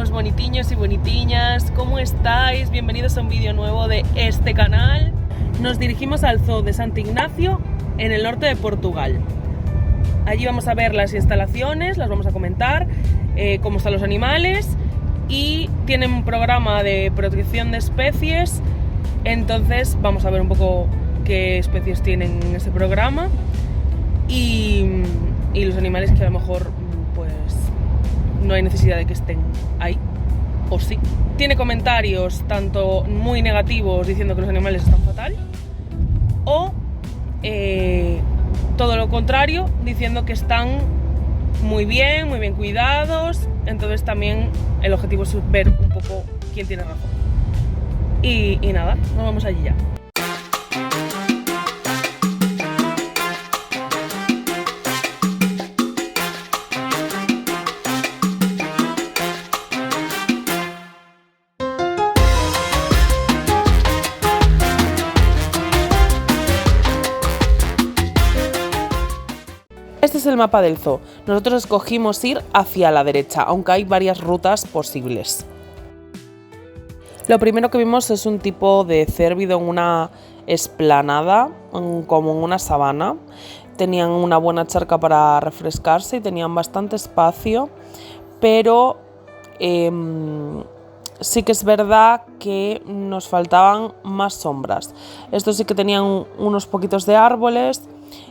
buenos bonitiños y bonitiñas, ¿cómo estáis? Bienvenidos a un vídeo nuevo de este canal. Nos dirigimos al Zoo de Santo Ignacio, en el norte de Portugal. Allí vamos a ver las instalaciones, las vamos a comentar, cómo están los animales, y tienen un programa de protección de especies, entonces vamos a ver un poco qué especies tienen en ese programa y los animales que a lo mejor pues no hay necesidad de que estén ahí, o sí. Tiene comentarios tanto muy negativos diciendo que los animales están fatal, o todo lo contrario, diciendo que están muy bien cuidados. Entonces también el objetivo es ver un poco quién tiene razón. Y nada, nos vamos allí ya. Este es el mapa del zoo. Nosotros escogimos ir hacia la derecha, aunque hay varias rutas posibles. Lo primero que vimos es un tipo de cérvido en una explanada, como en una sabana. Tenían una buena charca para refrescarse y tenían bastante espacio, pero sí que es verdad que nos faltaban más sombras. Estos sí que tenían unos poquitos de árboles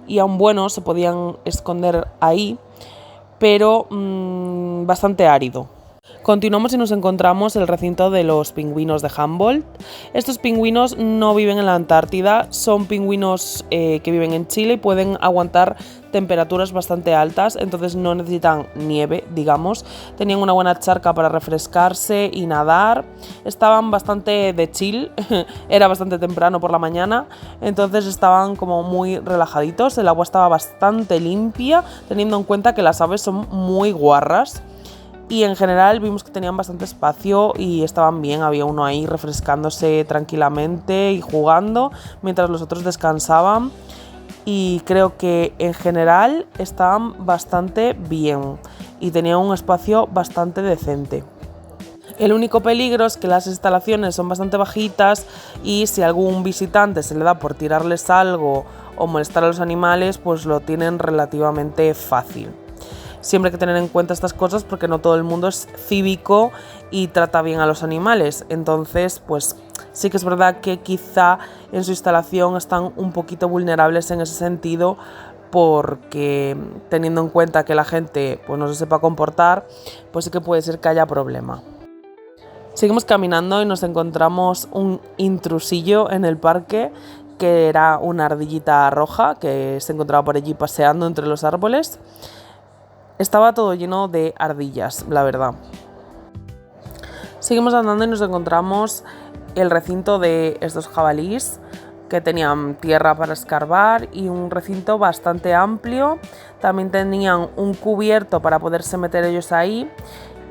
y aún bueno se podían esconder ahí, pero bastante árido. Continuamos y nos encontramos el recinto de los pingüinos de Humboldt. Estos pingüinos no viven en la Antártida, son pingüinos que viven en Chile y pueden aguantar temperaturas bastante altas, entonces no necesitan nieve, digamos. Tenían una buena charca para refrescarse y nadar. Estaban bastante de chill, era bastante temprano por la mañana, entonces estaban como muy relajaditos. El agua estaba bastante limpia, teniendo en cuenta que las aves son muy guarras. Y en general vimos que tenían bastante espacio y estaban bien, había uno ahí refrescándose tranquilamente y jugando mientras los otros descansaban, y creo que en general estaban bastante bien y tenían un espacio bastante decente. El único peligro es que las instalaciones son bastante bajitas y si algún visitante se le da por tirarles algo o molestar a los animales, pues lo tienen relativamente fácil. Siempre hay que tener en cuenta estas cosas porque no todo el mundo es cívico y trata bien a los animales. Entonces, pues sí que es verdad que quizá en su instalación están un poquito vulnerables en ese sentido, porque teniendo en cuenta que la gente pues no se sepa comportar, pues sí que puede ser que haya problema. Seguimos caminando y nos encontramos un intrusillo en el parque, que era una ardillita roja que se encontraba por allí paseando entre los árboles. Estaba todo lleno de ardillas, la verdad. Seguimos andando y nos encontramos el recinto de estos jabalíes, que tenían tierra para escarbar y un recinto bastante amplio. También tenían un cubierto para poderse meter ellos ahí,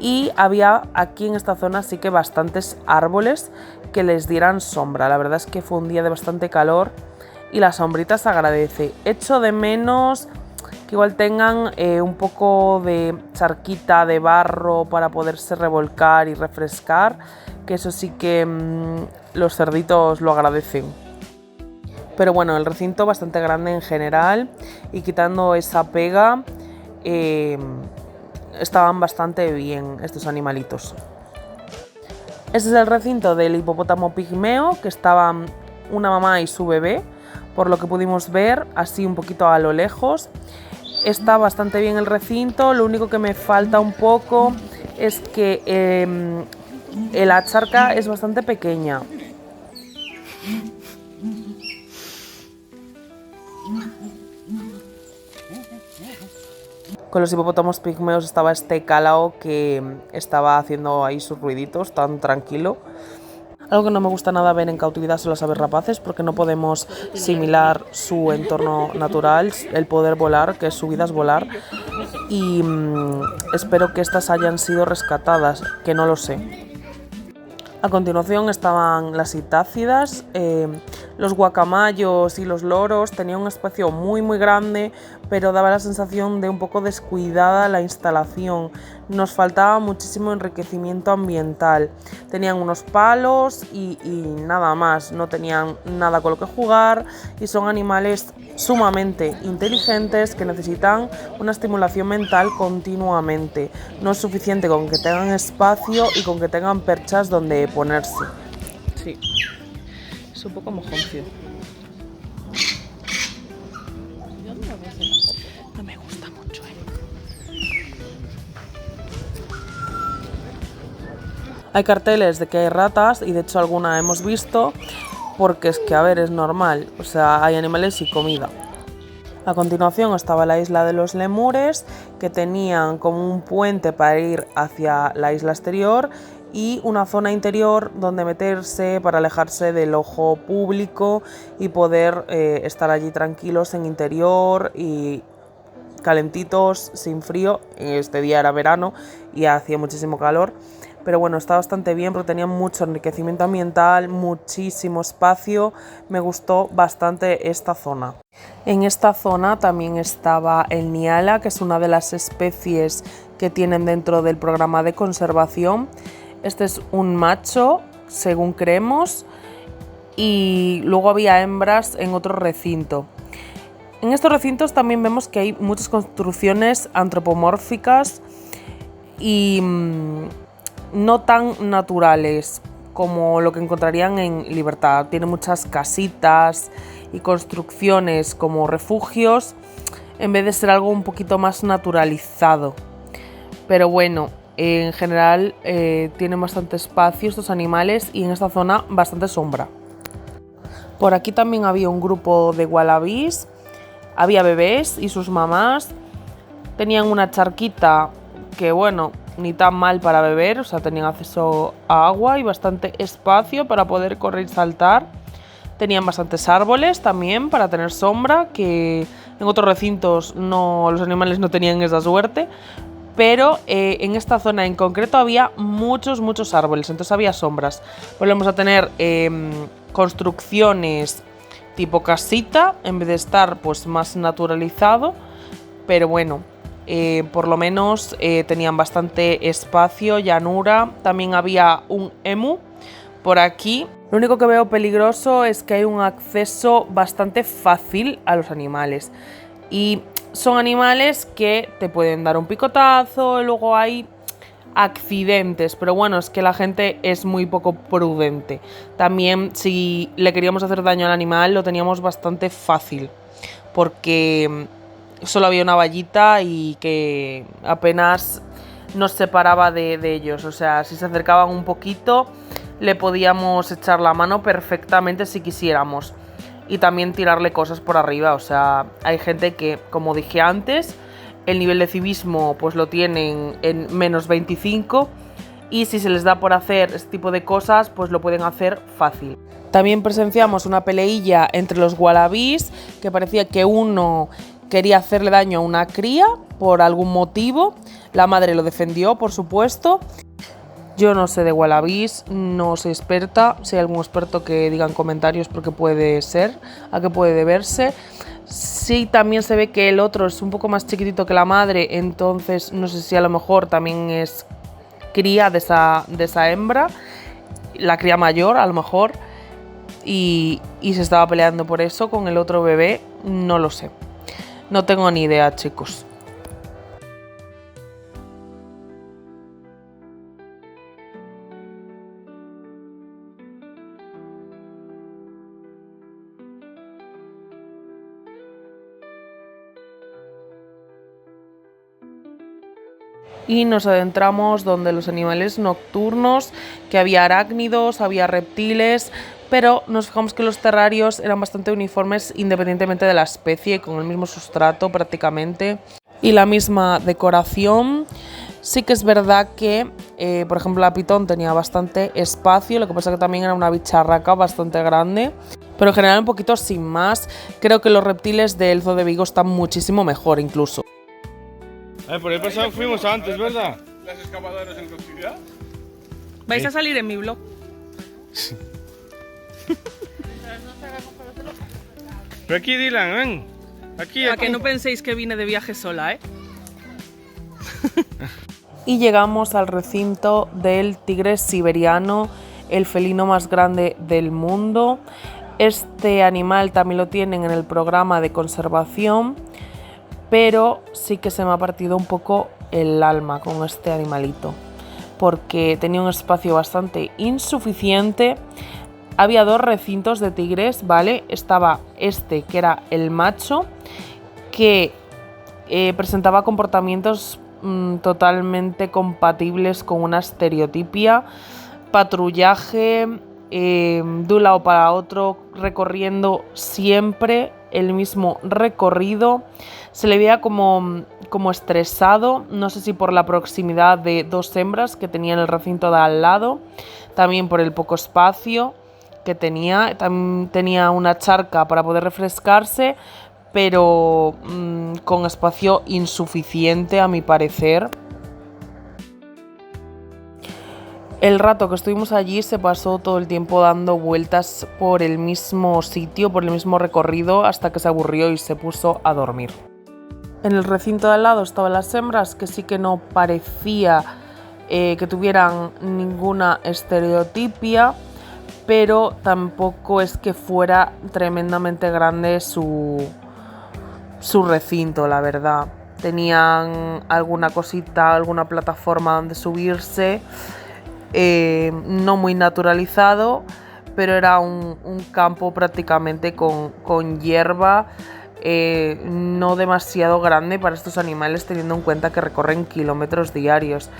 y había aquí en esta zona sí que bastantes árboles que les dieran sombra. La verdad es que fue un día de bastante calor y la sombrita se agradece. Echo de menos que igual tengan un poco de charquita de barro para poderse revolcar y refrescar, que eso sí que los cerditos lo agradecen. Pero bueno, el recinto bastante grande en general, y quitando esa pega estaban bastante bien estos animalitos. Este es el recinto del hipopótamo pigmeo, que estaban una mamá y su bebé, por lo que pudimos ver así un poquito a lo lejos. Está bastante bien el recinto, lo único que me falta un poco es que la charca es bastante pequeña. Con los hipopótamos pigmeos estaba este cálao que estaba haciendo ahí sus ruiditos tan tranquilo. Algo que no me gusta nada ver en cautividad son las aves rapaces, porque no podemos similar su entorno natural, el poder volar, que su vida es volar, y espero que estas hayan sido rescatadas, que no lo sé. A continuación estaban las citácidas, Los guacamayos y los loros tenían un espacio muy muy grande, pero daba la sensación de un poco descuidada la instalación. Nos faltaba muchísimo enriquecimiento ambiental. Tenían unos palos y nada más, no tenían nada con lo que jugar y son animales sumamente inteligentes que necesitan una estimulación mental continuamente. No es suficiente con que tengan espacio y con que tengan perchas donde ponerse. Sí. Es un poco mojoncio. No me gusta mucho, Hay carteles de que hay ratas y de hecho alguna hemos visto porque es que, a ver, es normal. O sea, hay animales y comida. A continuación estaba la isla de los lemures, que tenían como un puente para ir hacia la isla exterior y una zona interior donde meterse para alejarse del ojo público y poder estar allí tranquilos en interior y calentitos, sin frío. Este día era verano y hacía muchísimo calor, pero bueno, está bastante bien porque tenía mucho enriquecimiento ambiental, muchísimo espacio. Me gustó bastante esta zona. En esta zona también estaba el Nyala, que es una de las especies que tienen dentro del programa de conservación. Este es un macho, según creemos, y luego había hembras en otro recinto. En estos recintos también vemos que hay muchas construcciones antropomórficas y no tan naturales como lo que encontrarían en Libertad. Tiene muchas casitas y construcciones como refugios en vez de ser algo un poquito más naturalizado. Pero bueno, en general tienen bastante espacio estos animales y en esta zona bastante sombra. Por aquí también había un grupo de wallabies, había bebés y sus mamás, tenían una charquita que bueno, ni tan mal para beber, o sea, tenían acceso a agua y bastante espacio para poder correr y saltar. Tenían bastantes árboles también para tener sombra, que en otros recintos los animales no tenían esa suerte. Pero en esta zona en concreto había muchos árboles, entonces había sombras. Volvemos a tener construcciones tipo casita, en vez de estar pues más naturalizado, pero bueno, por lo menos tenían bastante espacio, llanura. También había un emu por aquí. Lo único que veo peligroso es que hay un acceso bastante fácil a los animales y son animales que te pueden dar un picotazo, y luego hay accidentes, pero bueno, es que la gente es muy poco prudente. También si le queríamos hacer daño al animal lo teníamos bastante fácil, porque solo había una vallita y que apenas nos separaba de ellos. O sea, si se acercaban un poquito le podíamos echar la mano perfectamente si quisiéramos. Y también tirarle cosas por arriba. O sea, hay gente que, como dije antes, el nivel de civismo pues lo tienen en menos 25 y si se les da por hacer este tipo de cosas pues lo pueden hacer fácil. También presenciamos una peleilla entre los wallabies, que parecía que uno quería hacerle daño a una cría por algún motivo. La madre lo defendió, por supuesto. Yo no sé de wallabies, no soy experta. Si hay algún experto que diga en comentarios por qué puede ser, a qué puede deberse. Sí, también se ve que el otro es un poco más chiquitito que la madre, entonces no sé si a lo mejor también es cría de esa hembra, la cría mayor a lo mejor, y se estaba peleando por eso con el otro bebé, no lo sé. No tengo ni idea, chicos. Y nos adentramos donde los animales nocturnos, que había arácnidos, había reptiles, pero nos fijamos que los terrarios eran bastante uniformes independientemente de la especie, con el mismo sustrato prácticamente y la misma decoración. Sí que es verdad que, por ejemplo, la pitón tenía bastante espacio, lo que pasa que también era una bicharraca bastante grande, pero en general un poquito sin más. Creo que los reptiles del Zoo de Vigo están muchísimo mejor incluso. Por ahí pasado fuimos antes, ¿verdad? Las excavadoras en continuidad. ¿Vais a salir en mi blog? Pero aquí, Dylan, ven. Aquí, Para aquí. que no penséis que vine de viaje sola, ¿eh? Y llegamos al recinto del tigre siberiano, el felino más grande del mundo. Este animal también lo tienen en el programa de conservación, pero sí que se me ha partido un poco el alma con este animalito, porque tenía un espacio bastante insuficiente. Había dos recintos de tigres, ¿vale? Estaba este, que era el macho, que presentaba comportamientos totalmente compatibles con una estereotipia, patrullaje, de un lado para otro, recorriendo siempre el mismo recorrido. Se le veía como estresado, no sé si por la proximidad de dos hembras que tenía en el recinto de al lado, también por el poco espacio que tenía. También tenía una charca para poder refrescarse, pero con espacio insuficiente a mi parecer. El rato que estuvimos allí se pasó todo el tiempo dando vueltas por el mismo sitio, por el mismo recorrido, hasta que se aburrió y se puso a dormir. En el recinto de al lado estaban las hembras, que sí que no parecía que tuvieran ninguna estereotipia, pero tampoco es que fuera tremendamente grande su recinto, la verdad. Tenían alguna cosita, alguna plataforma donde subirse, no muy naturalizado, pero era un campo prácticamente con hierba, no demasiado grande para estos animales, teniendo en cuenta que recorren kilómetros diarios.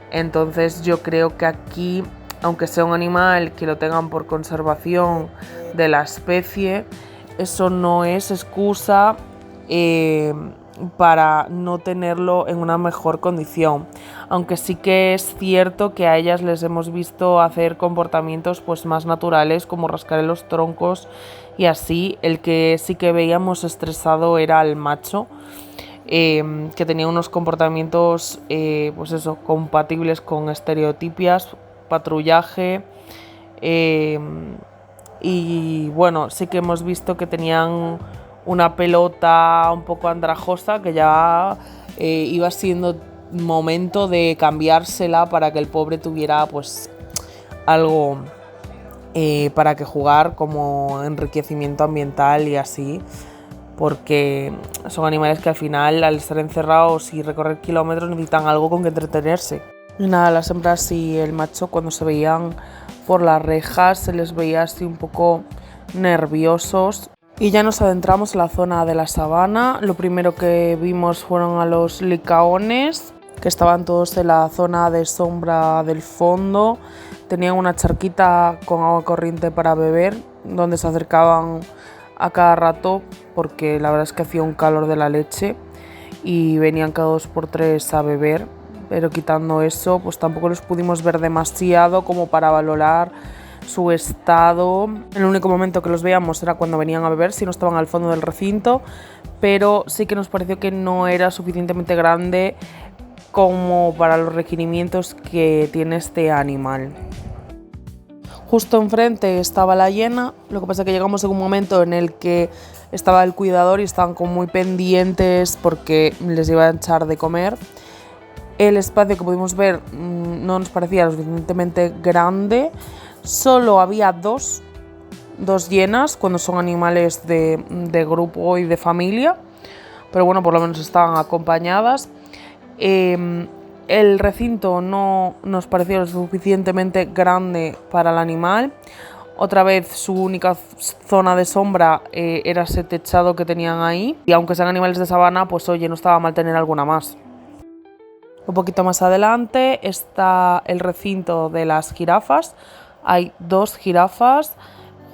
Entonces yo creo que aquí, aunque sea un animal que lo tengan por conservación de la especie, eso no es excusa para no tenerlo en una mejor condición. Aunque sí que es cierto que a ellas les hemos visto hacer comportamientos pues más naturales, como rascar en los troncos y así. El que sí que veíamos estresado era el macho, que tenía unos comportamientos pues eso, compatibles con estereotipias, patrullaje, y bueno, sí que hemos visto que tenían una pelota un poco andrajosa, que ya iba siendo momento de cambiársela para que el pobre tuviera pues algo para que jugar, como enriquecimiento ambiental y así, porque son animales que al final, al estar encerrados y recorrer kilómetros, necesitan algo con que entretenerse. Y nada, las hembras y el macho, cuando se veían por las rejas, se les veía así un poco nerviosos. Y ya nos adentramos en la zona de la sabana. Lo primero que vimos fueron a los licaones, que estaban todos en la zona de sombra del fondo. Tenían una charquita con agua corriente para beber, donde se acercaban a cada rato, porque la verdad es que hacía un calor de la leche y venían cada 2 por 3 a beber, pero quitando eso pues tampoco los pudimos ver demasiado como para valorar su estado. El único momento que los veíamos era cuando venían a beber, si no estaban al fondo del recinto, pero sí que nos pareció que no era suficientemente grande como para los requerimientos que tiene este animal. Justo enfrente estaba la hiena, lo que pasa es que llegamos en un momento en el que estaba el cuidador y estaban como muy pendientes porque les iba a echar de comer. El espacio que pudimos ver no nos parecía lo suficientemente grande, solo había dos hienas cuando son animales de grupo y de familia, pero bueno, por lo menos estaban acompañadas. El recinto no nos pareció lo suficientemente grande para el animal. Otra vez su única zona de sombra era ese techado que tenían ahí. Y aunque sean animales de sabana, pues oye, no estaba mal tener alguna más. Un poquito más adelante está el recinto de las jirafas. Hay 2 jirafas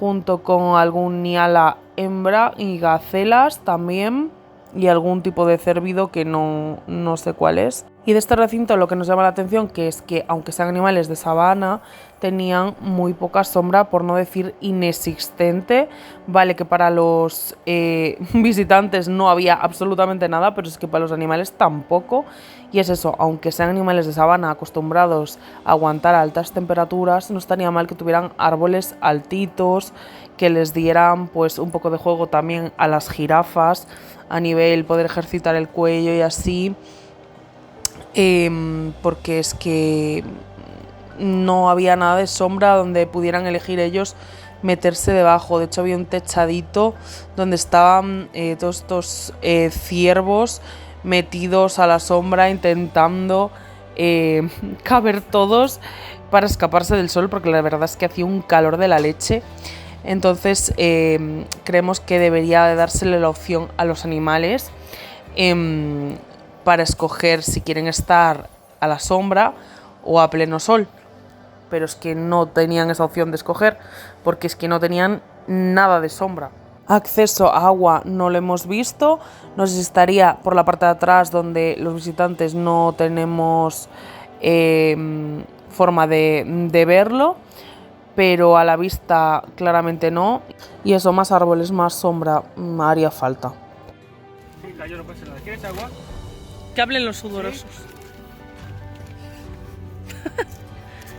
junto con algún niala hembra y gacelas también. y algún tipo de cérvido que no sé cuál es. Y de este recinto lo que nos llama la atención que es que, aunque sean animales de sabana, tenían muy poca sombra, por no decir inexistente. Vale que para los visitantes no había absolutamente nada, pero es que para los animales tampoco. Y es eso, aunque sean animales de sabana acostumbrados a aguantar altas temperaturas, no estaría mal que tuvieran árboles altitos, que les dieran pues un poco de juego también a las jirafas, a nivel poder ejercitar el cuello y así. Porque es que no había nada de sombra donde pudieran elegir ellos meterse debajo. De hecho había un techadito donde estaban todos estos ciervos metidos a la sombra intentando caber todos para escaparse del sol, porque la verdad es que hacía un calor de la leche. Entonces creemos que debería de dársele la opción a los animales para escoger si quieren estar a la sombra o a pleno sol. Pero es que no tenían esa opción de escoger, porque es que no tenían nada de sombra. Acceso a agua no lo hemos visto, no sé si estaría por la parte de atrás donde los visitantes no tenemos forma de verlo, pero a la vista claramente no. Y eso, más árboles, más sombra, haría falta. Yo no pasa nada. ¿Quieres agua? Que hablen los sudorosos. ¿Sí?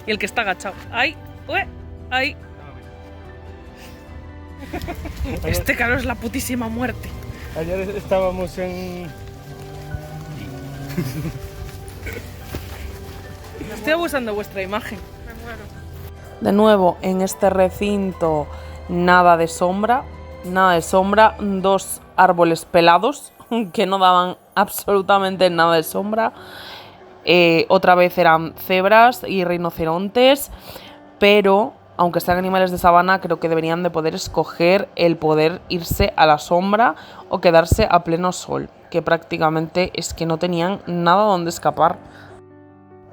Y el que está agachado. ¡Ay! ¡Ue! ¡Ay! Este calor es la putísima muerte. Ayer estábamos en... Estoy abusando de vuestra imagen. Me muero. De nuevo, en este recinto, nada de sombra. Nada de sombra. 2 árboles pelados que no daban absolutamente nada de sombra. Otra vez eran cebras y rinocerontes, pero aunque sean animales de sabana, creo que deberían de poder escoger el poder irse a la sombra o quedarse a pleno sol, que prácticamente es que no tenían nada donde escapar.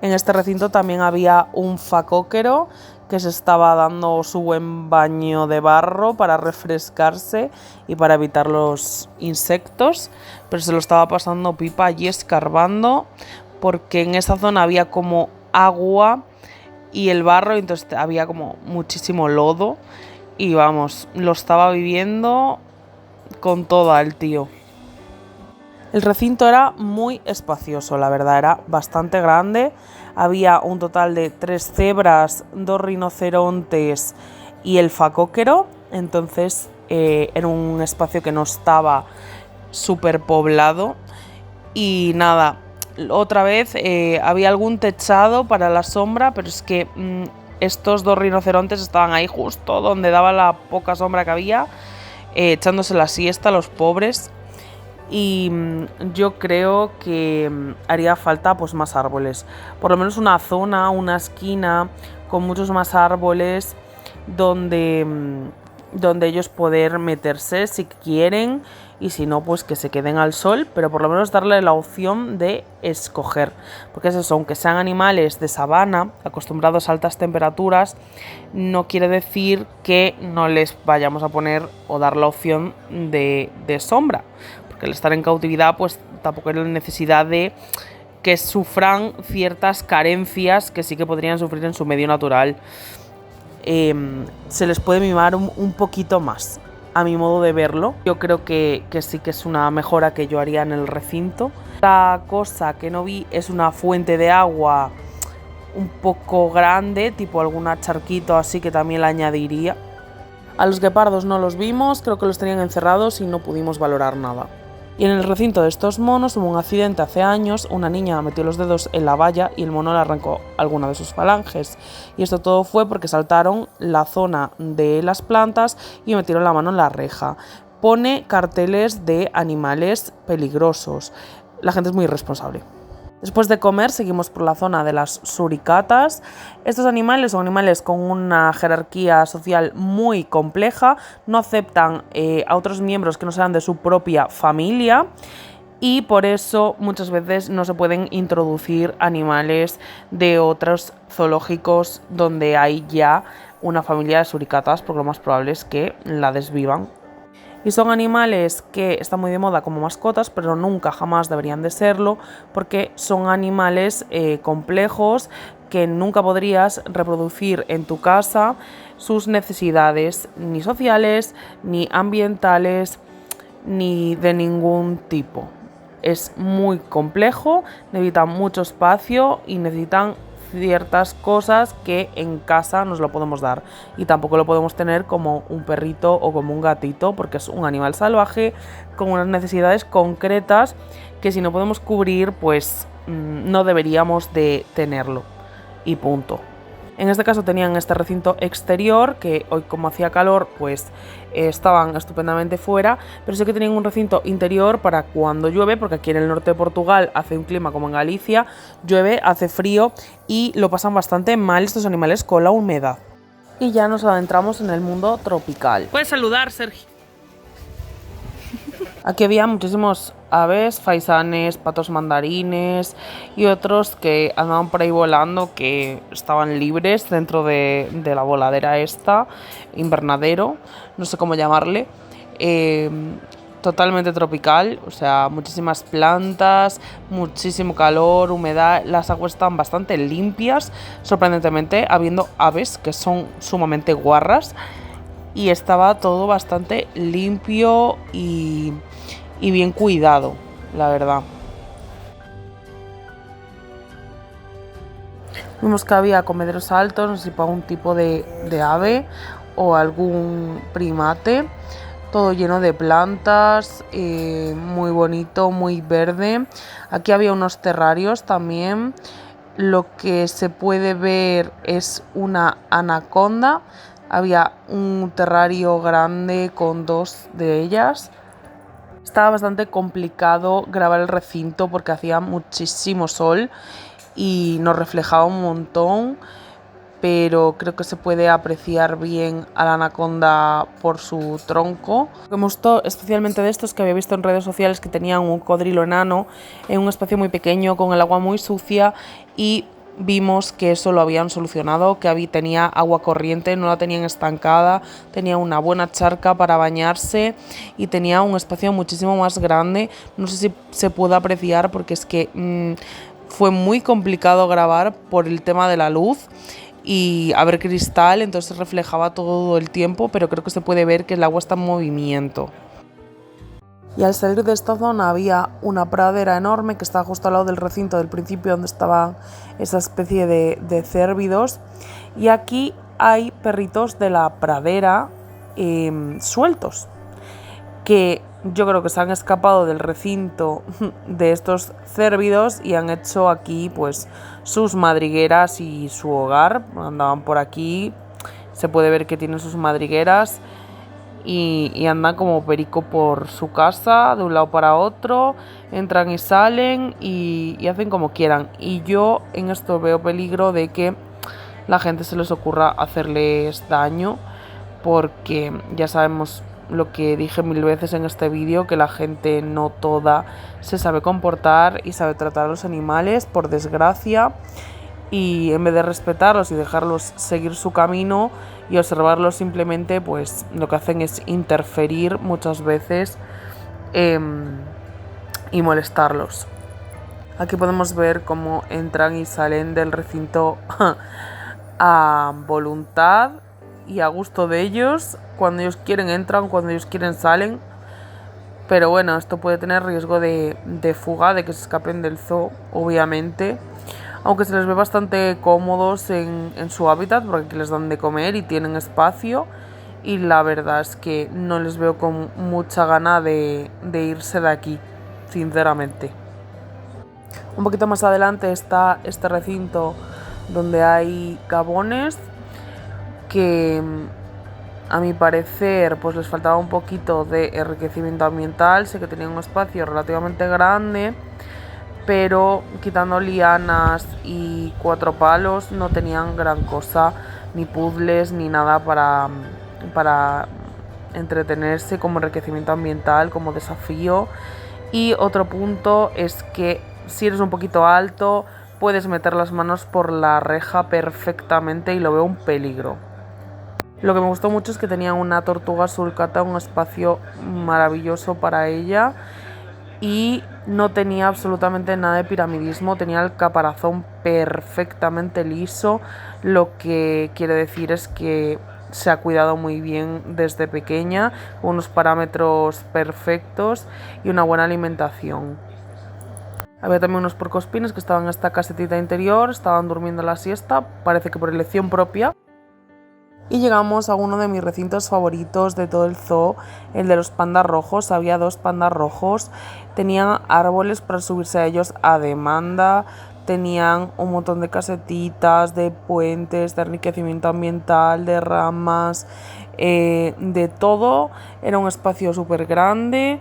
En este recinto también había un facóquero que se estaba dando su buen baño de barro para refrescarse y para evitar los insectos, pero se lo estaba pasando pipa allí escarbando, porque en esa zona había como agua y el barro, entonces había como muchísimo lodo y vamos, lo estaba viviendo con toda el tío. El recinto era muy espacioso, la verdad, era bastante grande. Había un total de 3 cebras, 2 rinocerontes y el facóquero. Entonces era un espacio que no estaba súper poblado. Y nada, otra vez había algún techado para la sombra, pero es que estos 2 rinocerontes estaban ahí justo donde daba la poca sombra que había, echándose la siesta, los pobres. Y yo creo que haría falta pues más árboles, por lo menos una zona, una esquina con muchos más árboles donde ellos poder meterse si quieren, y si no pues que se queden al sol, pero por lo menos darle la opción de escoger, porque es eso, aunque sean animales de sabana acostumbrados a altas temperaturas, no quiere decir que no les vayamos a poner o dar la opción de sombra, porque al estar en cautividad pues tampoco hay la necesidad de que sufran ciertas carencias que sí que podrían sufrir en su medio natural. Se les puede mimar un poquito más, a mi modo de verlo. Yo creo que sí que es una mejora que yo haría en el recinto. La cosa que no vi es una fuente de agua un poco grande, tipo alguna charquito así, que también la añadiría. A los guepardos no los vimos, creo que los tenían encerrados y no pudimos valorar nada. Y en el recinto de estos monos hubo un accidente hace años, una niña metió los dedos en la valla y el mono le arrancó alguna de sus falanges. Y esto todo fue porque saltaron la zona de las plantas y metieron la mano en la reja. Pone carteles de animales peligrosos. La gente es muy irresponsable. Después de comer seguimos por la zona de las suricatas. Estos animales son animales con una jerarquía social muy compleja, no aceptan a otros miembros que no sean de su propia familia, y por eso muchas veces no se pueden introducir animales de otros zoológicos donde hay ya una familia de suricatas, porque lo más probable es que la desvivan. Y son animales que están muy de moda como mascotas, pero nunca jamás deberían de serlo, porque son animales complejos que nunca podrías reproducir en tu casa sus necesidades ni sociales, ni ambientales, ni de ningún tipo. Es muy complejo, necesitan mucho espacio y necesitan ciertas cosas que en casa nos lo podemos dar, y tampoco lo podemos tener como un perrito o como un gatito, porque es un animal salvaje con unas necesidades concretas que si no podemos cubrir, pues no deberíamos de tenerlo, y punto. En este caso tenían este recinto exterior, que hoy como hacía calor, pues estaban estupendamente fuera, pero sí que tenían un recinto interior para cuando llueve, porque aquí en el norte de Portugal hace un clima como en Galicia, llueve, hace frío y lo pasan bastante mal estos animales con la humedad. Y ya nos adentramos en el mundo tropical. Puedes saludar, Sergio. Aquí había muchísimos aves, faisanes, patos mandarines y otros que andaban por ahí volando, que estaban libres dentro de la voladera esta, invernadero, no sé cómo llamarle, totalmente tropical, o sea, muchísimas plantas, muchísimo calor, humedad, las aguas están bastante limpias, sorprendentemente, habiendo aves que son sumamente guarras, y estaba todo bastante limpio y bien cuidado, la verdad. Vimos que había comederos altos, no sé si para un tipo de ave o algún primate, todo lleno de plantas, muy bonito, muy verde. Aquí había unos terrarios también. Lo que se puede ver es una anaconda. Había un terrario grande con 2 de ellas. Estaba bastante complicado grabar el recinto porque hacía muchísimo sol y nos reflejaba un montón, pero creo que se puede apreciar bien a la anaconda por su tronco. Lo que me gustó especialmente de esto es que había visto en redes sociales que tenían un cocodrilo enano en un espacio muy pequeño con el agua muy sucia, y vimos que eso lo habían solucionado, que tenía agua corriente, no la tenían estancada, tenía una buena charca para bañarse y tenía un espacio muchísimo más grande. No sé si se puede apreciar porque es que fue muy complicado grabar por el tema de la luz y haber cristal, entonces reflejaba todo el tiempo, pero creo que se puede ver que el agua está en movimiento. Y al salir de esta zona había una pradera enorme que estaba justo al lado del recinto del principio, donde estaba esa especie de cérvidos. Y aquí hay perritos de la pradera sueltos, que yo creo que se han escapado del recinto de estos cérvidos y han hecho aquí pues sus madrigueras y su hogar. Andaban por aquí, se puede ver que tienen sus madrigueras. Y andan como perico por su casa, de un lado para otro, entran y salen y hacen como quieran. Y yo en esto veo peligro de que la gente se les ocurra hacerles daño, porque ya sabemos lo que dije 1000 veces en este vídeo, que la gente no toda se sabe comportar y sabe tratar a los animales, por desgracia. Y en vez de respetarlos y dejarlos seguir su camino y observarlos simplemente, pues lo que hacen es interferir muchas veces y molestarlos. Aquí podemos ver cómo entran y salen del recinto a voluntad y a gusto de ellos. Cuando ellos quieren entran, cuando ellos quieren salen. Pero bueno, esto puede tener riesgo de fuga, de que se escapen del zoo, obviamente. Aunque se les ve bastante cómodos en su hábitat, porque aquí les dan de comer y tienen espacio, y la verdad es que no les veo con mucha gana de irse de aquí, sinceramente. Un poquito más adelante está este recinto donde hay gabones que a mi parecer pues les faltaba un poquito de enriquecimiento ambiental. Sé que tenían un espacio relativamente grande, pero quitando lianas y 4 palos no tenían gran cosa, ni puzzles ni nada para entretenerse como enriquecimiento ambiental, como desafío. Y otro punto es que si eres un poquito alto puedes meter las manos por la reja perfectamente y lo veo un peligro. Lo que me gustó mucho es que tenía una tortuga sulcata, un espacio maravilloso para ella, y no tenía absolutamente nada de piramidismo, tenía el caparazón perfectamente liso, lo que quiere decir es que se ha cuidado muy bien desde pequeña, con unos parámetros perfectos y una buena alimentación. Había también unos porcospines que estaban en esta casetita interior, estaban durmiendo la siesta, parece que por elección propia. Y llegamos a uno de mis recintos favoritos de todo el zoo, el de los pandas rojos. Había 2 pandas rojos, tenían árboles para subirse a ellos a demanda, tenían un montón de casetitas, de puentes, de enriquecimiento ambiental, de ramas, de todo. Era un espacio súper grande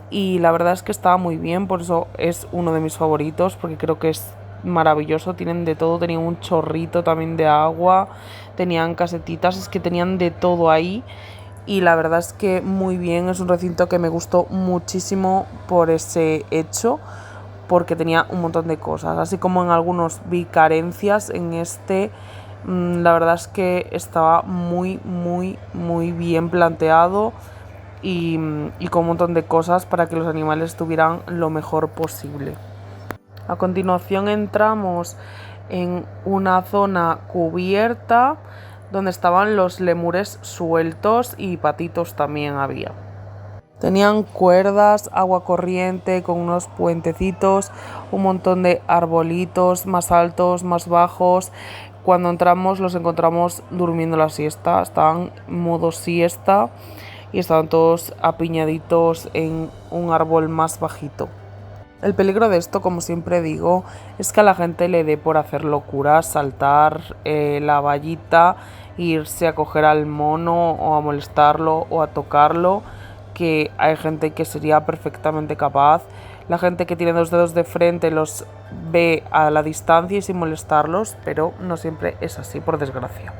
y la verdad es que estaba muy bien, por eso es uno de mis favoritos, porque creo que es maravilloso, tienen de todo, tenían un chorrito también de agua, tenían casetitas, es que tenían de todo ahí y la verdad es que muy bien, es un recinto que me gustó muchísimo por ese hecho, porque tenía un montón de cosas, así como en algunos vi carencias, en este la verdad es que estaba muy bien planteado y con un montón de cosas para que los animales estuvieran lo mejor posible. A continuación entramos en una zona cubierta donde estaban los lemures sueltos y patitos también había. Tenían cuerdas, agua corriente con unos puentecitos, un montón de arbolitos más altos, más bajos. Cuando entramos los encontramos durmiendo la siesta, estaban en modo siesta y estaban todos apiñaditos en un árbol más bajito. El peligro de esto, como siempre digo, es que a la gente le dé por hacer locuras, saltar la vallita, irse a coger al mono o a molestarlo o a tocarlo, que hay gente que sería perfectamente capaz. La gente que tiene 2 dedos de frente los ve a la distancia y sin molestarlos, pero no siempre es así, por desgracia.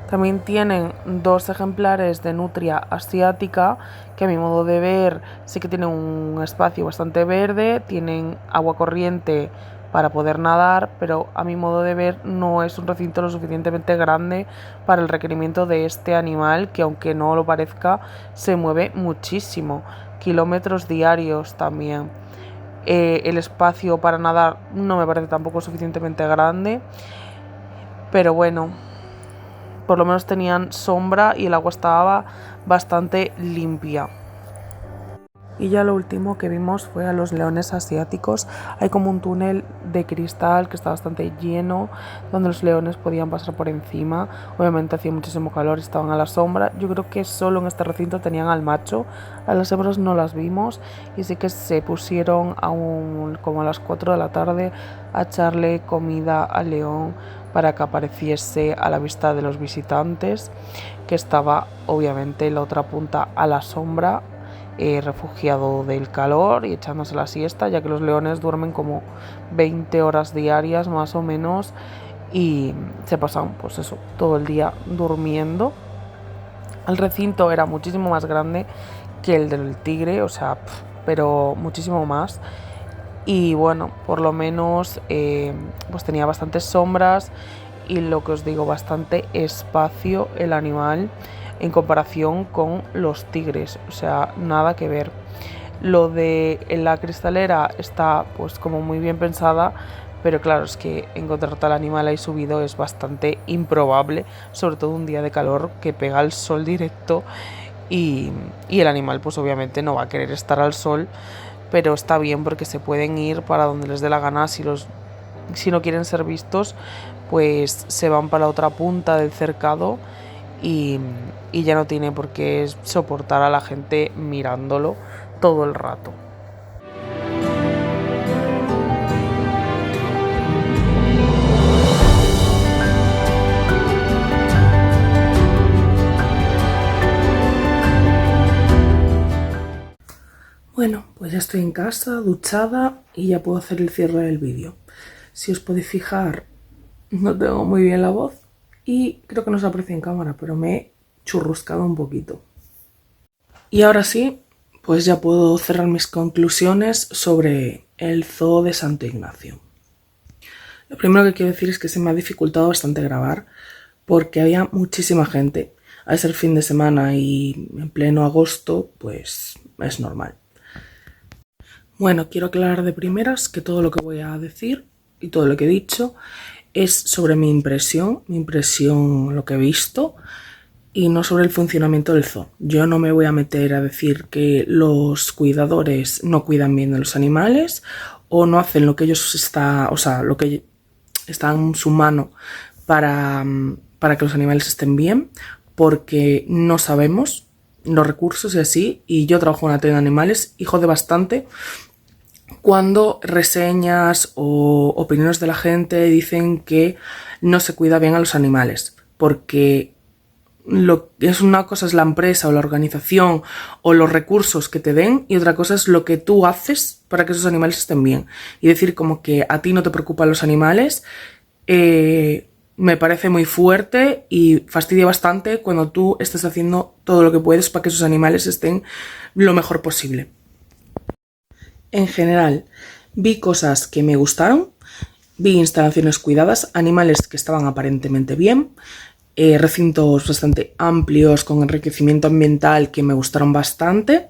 También tienen 2 ejemplares de nutria asiática que a mi modo de ver sí que tienen un espacio bastante verde, tienen agua corriente para poder nadar, pero a mi modo de ver no es un recinto lo suficientemente grande para el requerimiento de este animal, que aunque no lo parezca se mueve muchísimo, kilómetros diarios también. El espacio para nadar no me parece tampoco suficientemente grande, pero bueno, por lo menos tenían sombra y el agua estaba bastante limpia. Y ya lo último que vimos fue a los leones asiáticos. Hay como un túnel de cristal que está bastante lleno, donde los leones podían pasar por encima. Obviamente hacía muchísimo calor y estaban a la sombra. Yo creo que solo en este recinto tenían al macho, a las hembras no las vimos, y sí que se pusieron como a las 4 de la tarde a echarle comida al león para que apareciese a la vista de los visitantes, que estaba obviamente en la otra punta a la sombra, refugiado del calor y echándose la siesta, ya que los leones duermen como 20 horas diarias más o menos y se pasan pues eso, todo el día durmiendo. El recinto era muchísimo más grande que el del tigre, o sea, pero muchísimo más. Y bueno, por lo menos pues tenía bastantes sombras y lo que os digo, bastante espacio el animal en comparación con los tigres, o sea, nada que ver. Lo de la cristalera está pues como muy bien pensada, pero claro, es que encontrar tal animal ahí subido es bastante improbable, sobre todo un día de calor que pega el sol directo y el animal pues obviamente no va a querer estar al sol, pero está bien porque se pueden ir para donde les dé la gana. Si no quieren ser vistos, pues se van para la otra punta del cercado y ya no tiene por qué soportar a la gente mirándolo todo el rato. Bueno, pues ya estoy en casa, duchada y ya puedo hacer el cierre del vídeo. Si os podéis fijar, no tengo muy bien la voz y creo que no se aprecia en cámara, pero me he churruscado un poquito. Y ahora sí, pues ya puedo cerrar mis conclusiones sobre el zoo de Santo Ignacio. Lo primero que quiero decir es que se me ha dificultado bastante grabar porque había muchísima gente. Al ser fin de semana y en pleno agosto, pues es normal. Bueno, quiero aclarar de primeras que todo lo que voy a decir y todo lo que he dicho es sobre mi impresión, lo que he visto, y no sobre el funcionamiento del zoo. Yo no me voy a meter a decir que los cuidadores no cuidan bien de los animales o no hacen lo que lo que está en su mano para que los animales estén bien, porque no sabemos los recursos y así, y yo trabajo en una tienda de animales y jode bastante cuando reseñas o opiniones de la gente dicen que no se cuida bien a los animales, porque una cosa es la empresa o la organización o los recursos que te den, y otra cosa es lo que tú haces para que esos animales estén bien. Y decir como que a ti no te preocupan los animales me parece muy fuerte y fastidia bastante cuando tú estás haciendo todo lo que puedes para que esos animales estén lo mejor posible. En general, vi cosas que me gustaron, vi instalaciones cuidadas, animales que estaban aparentemente bien, recintos bastante amplios con enriquecimiento ambiental que me gustaron bastante,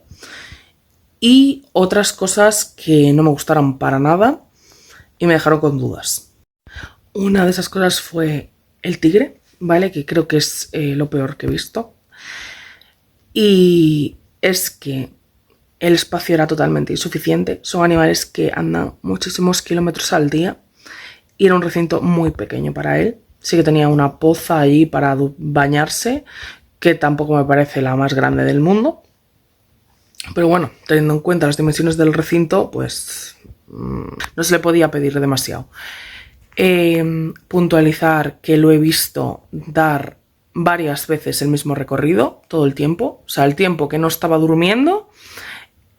y otras cosas que no me gustaron para nada y me dejaron con dudas. Una de esas cosas fue el tigre, ¿vale? Que creo que es lo peor que he visto. Y es que el espacio era totalmente insuficiente. Son animales que andan muchísimos kilómetros al día y era un recinto muy pequeño para él. Sí que tenía una poza allí para bañarse, que tampoco me parece la más grande del mundo. Pero bueno, teniendo en cuenta las dimensiones del recinto, pues no se le podía pedir demasiado. Puntualizar que lo he visto dar varias veces el mismo recorrido, todo el tiempo. O sea, el tiempo que no estaba durmiendo,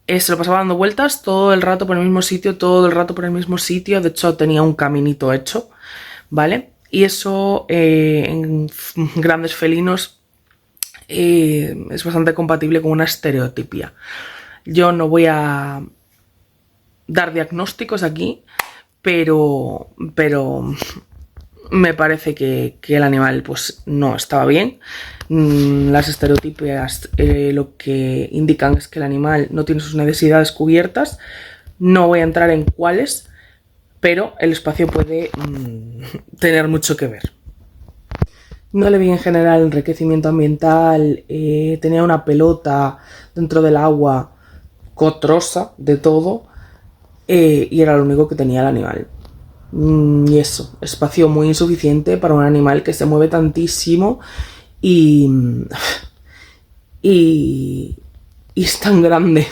se lo pasaba dando vueltas todo el rato por el mismo sitio, De hecho, tenía un caminito hecho, ¿vale? Y eso en grandes felinos es bastante compatible con una estereotipia. Yo no voy a dar diagnósticos aquí, pero me parece que el animal pues no estaba bien. Las estereotipias lo que indican es que el animal no tiene sus necesidades cubiertas. No voy a entrar en cuáles, pero el espacio puede tener mucho que ver. No le vi en general enriquecimiento ambiental, tenía una pelota dentro del agua cotrosa de todo, y era lo único que tenía el animal. Y eso, espacio muy insuficiente para un animal que se mueve tantísimo y es tan grande.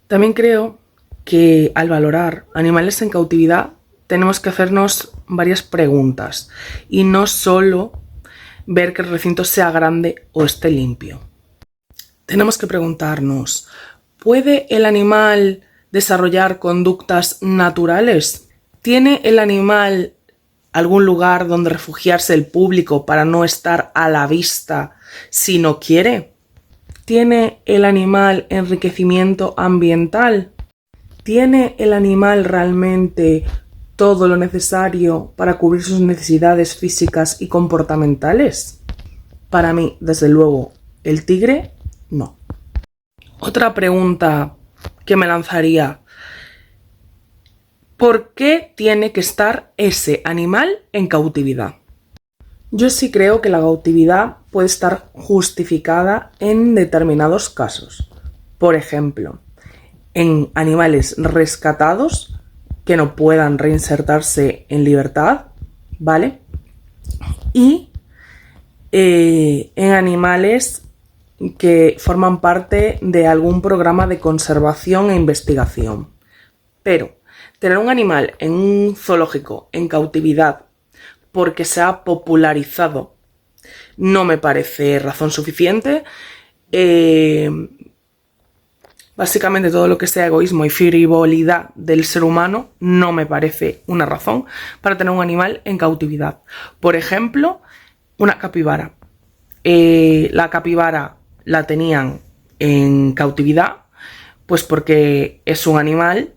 También creo que al valorar animales en cautividad tenemos que hacernos varias preguntas y no solo ver que el recinto sea grande o esté limpio. Tenemos que preguntarnos, ¿puede el animal desarrollar conductas naturales? ¿Tiene el animal algún lugar donde refugiarse el público para no estar a la vista si no quiere? ¿Tiene el animal enriquecimiento ambiental? ¿Tiene el animal realmente todo lo necesario para cubrir sus necesidades físicas y comportamentales? Para mí, desde luego, el tigre, no. Otra pregunta que me lanzaría: ¿por qué tiene que estar ese animal en cautividad? Yo sí creo que la cautividad puede estar justificada en determinados casos. Por ejemplo, en animales rescatados que no puedan reinsertarse en libertad, ¿vale? Y en animales que forman parte de algún programa de conservación e investigación. Pero tener un animal en un zoológico en cautividad porque se ha popularizado no me parece razón suficiente. Básicamente todo lo que sea egoísmo y frivolidad del ser humano no me parece una razón para tener un animal en cautividad. Por ejemplo, una capibara. La capibara la tenían en cautividad pues porque es un animal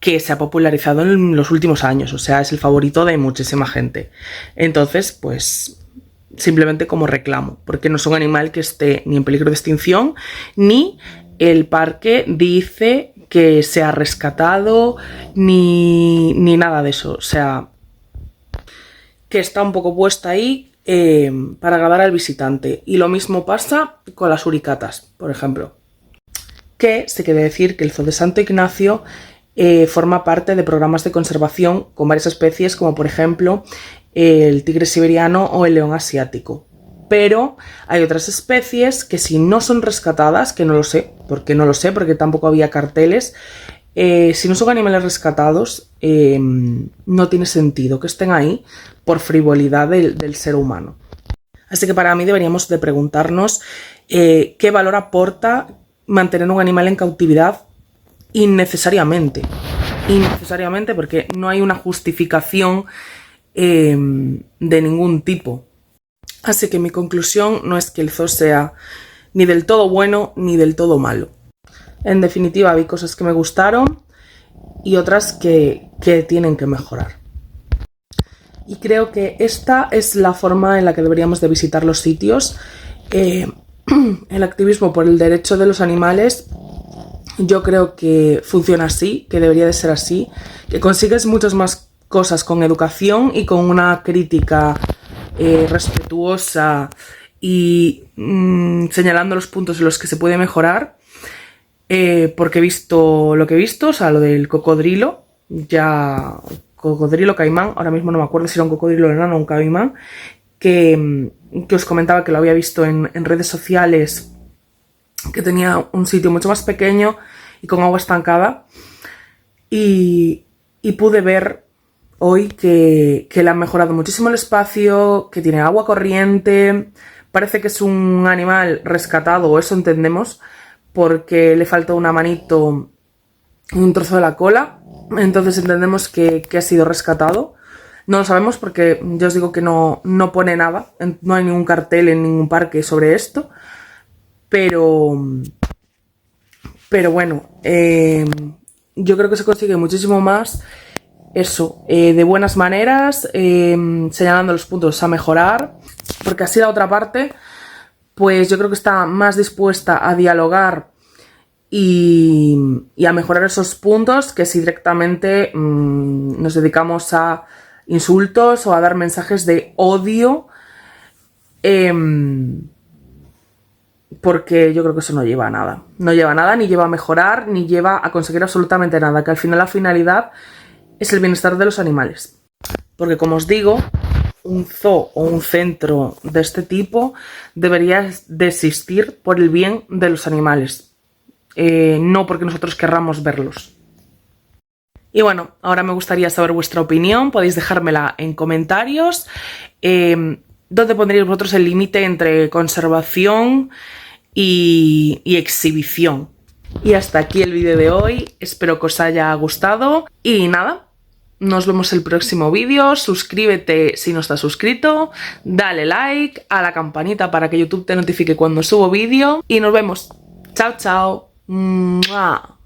que se ha popularizado en los últimos años, o sea, es el favorito de muchísima gente. Entonces, pues simplemente como reclamo, porque no es un animal que esté ni en peligro de extinción, ni el parque dice que se ha rescatado, ni nada de eso. O sea, que está un poco puesta ahí para agradar al visitante. Y lo mismo pasa con las uricatas, por ejemplo. Que se quiere decir que el Zoo de Santo Ignacio forma parte de programas de conservación con varias especies, como por ejemplo el tigre siberiano o el león asiático. Pero hay otras especies que si no son rescatadas, que no lo sé, porque tampoco había carteles, si no son animales rescatados, no tiene sentido que estén ahí por frivolidad del ser humano. Así que para mí deberíamos de preguntarnos qué valor aporta mantener un animal en cautividad innecesariamente, porque no hay una justificación de ningún tipo. Así que mi conclusión no es que el zoo sea ni del todo bueno ni del todo malo. En definitiva, vi cosas que me gustaron y otras que tienen que mejorar. Y creo que esta es la forma en la que deberíamos de visitar los sitios. El activismo por el derecho de los animales, yo creo que funciona así, que debería de ser así, que consigues muchas más cosas con educación y con una crítica respetuosa y señalando los puntos en los que se puede mejorar, porque he visto lo que he visto, o sea, lo del cocodrilo caimán, ahora mismo no me acuerdo si era un cocodrilo enano o un caimán, que os comentaba que lo había visto en redes sociales, que tenía un sitio mucho más pequeño y con agua estancada, y pude ver hoy que le han mejorado muchísimo el espacio, que tiene agua corriente. Parece que es un animal rescatado, o eso entendemos, porque le falta una manito y un trozo de la cola, entonces entendemos que ha sido rescatado. No lo sabemos porque ya os digo que no pone nada, no hay ningún cartel en ningún parque sobre esto, pero bueno, yo creo que se consigue muchísimo más eso, de buenas maneras, señalando los puntos a mejorar, porque así la otra parte, pues yo creo que está más dispuesta a dialogar y a mejorar esos puntos que si directamente nos dedicamos a insultos o a dar mensajes de odio, porque yo creo que eso no lleva a nada. No lleva a nada, ni lleva a mejorar, ni lleva a conseguir absolutamente nada, que al final la finalidad es el bienestar de los animales. Porque como os digo, un zoo o un centro de este tipo debería de existir por el bien de los animales, no porque nosotros querramos verlos. Y bueno, ahora me gustaría saber vuestra opinión, podéis dejármela en comentarios. ¿Dónde pondríais vosotros el límite entre conservación y exhibición? Y hasta aquí el vídeo de hoy, espero que os haya gustado y nada, nos vemos el próximo vídeo. Suscríbete si no estás suscrito, dale like, a la campanita para que YouTube te notifique cuando subo vídeo y nos vemos. Chao, chao. ¡Mua!